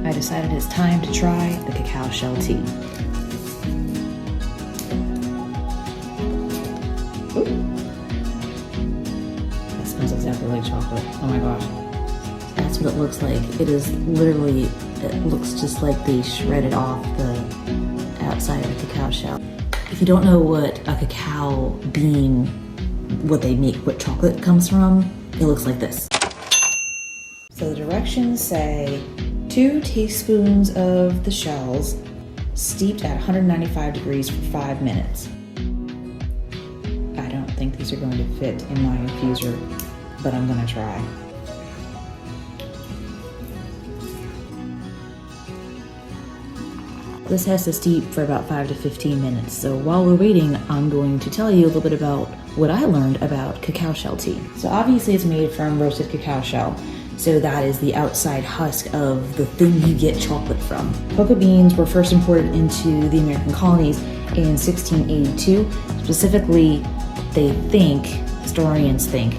I decided it's time to try the cacao shell tea. Ooh. That smells exactly like chocolate. Oh my gosh. That's what it looks like. It is literally, it looks just like they shredded off the outside of the cacao shell. If you don't know what a cacao bean, what they make, what chocolate comes from, it looks like this. So the directions say 2 teaspoons of the shells steeped at 195 degrees for 5 minutes. I don't think these are going to fit in my infuser, but I'm gonna try. This has to steep for about 5 to 15 minutes. So while we're waiting, I'm going to tell you a little bit about what I learned about cacao shell tea. So obviously it's made from roasted cacao shell. So that is the outside husk of the thing you get chocolate from. Cocoa beans were first imported into the American colonies in 1682. Specifically, historians think,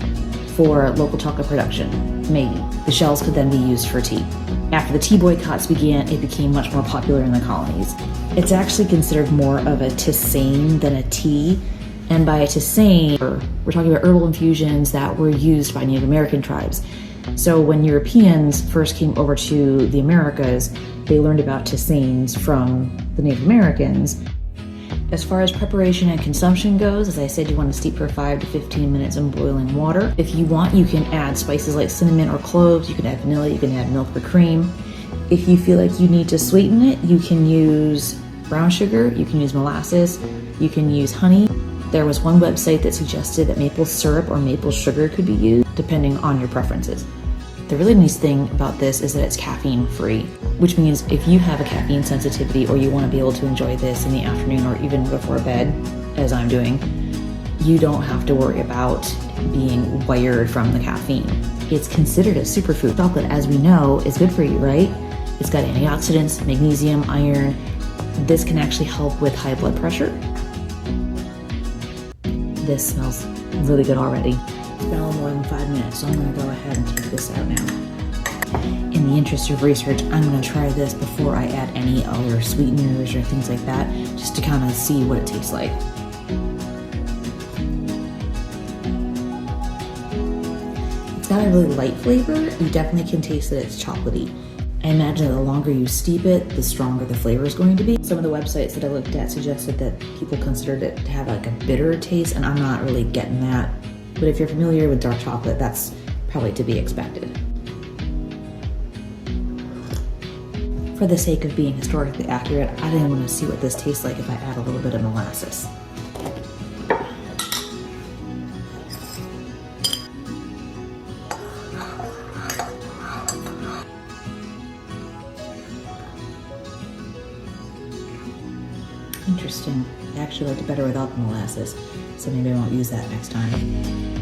for local chocolate production, maybe. The shells could then be used for tea. After the tea boycotts began, it became much more popular in the colonies. It's actually considered more of a tisane than a tea. And by a tisane, we're talking about herbal infusions that were used by Native American tribes. So when Europeans first came over to the Americas, they learned about tisanes from the Native Americans. As far as preparation and consumption goes, as I said, you want to steep for 5 to 15 minutes in boiling water. If you want, you can add spices like cinnamon or cloves. You can add vanilla, you can add milk or cream. If you feel like you need to sweeten it, you can use brown sugar, you can use molasses, you can use honey. There was one website that suggested that maple syrup or maple sugar could be used, depending on your preferences. The really nice thing about this is that it's caffeine free, which means if you have a caffeine sensitivity or you want to be able to enjoy this in the afternoon or even before bed, as I'm doing, you don't have to worry about being wired from the caffeine. It's considered a superfood. Chocolate, as we know, is good for you, right? It's got antioxidants, magnesium, iron. This can actually help with high blood pressure. This smells really good already. It's been a little more than 5 minutes, so I'm gonna go ahead and take this out now. In the interest of research, I'm gonna try this before I add any other sweeteners or things like that, just to kind of see what it tastes like. It's got a really light flavor. You definitely can taste that it's chocolatey. I imagine that the longer you steep it, the stronger the flavor is going to be. Some of the websites that I looked at suggested that people considered it to have like a bitter taste, and I'm not really getting that. But if you're familiar with dark chocolate, that's probably to be expected. For the sake of being historically accurate, I didn't want to see what this tastes like if I add a little bit of molasses. Interesting. I actually liked it better without the molasses, so maybe I won't use that next time.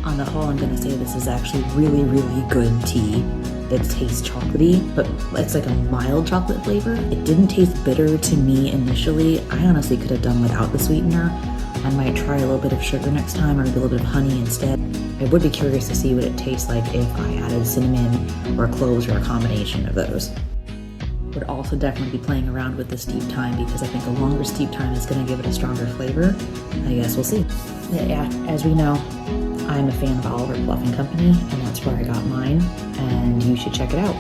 On the whole, I'm gonna say this is actually really, really good tea. It tastes chocolatey, but it's like a mild chocolate flavor. It didn't taste bitter to me initially. I honestly could have done without the sweetener. I might try a little bit of sugar next time or maybe a little bit of honey instead. I would be curious to see what it tastes like if I added cinnamon or cloves or a combination of those. Would also definitely be playing around with the steep time because I think a longer steep time is going to give it a stronger flavor. I guess we'll see. Yeah, as we know, I'm a fan of Oliver Pluff and Company, and that's where I got mine, and you should check it out.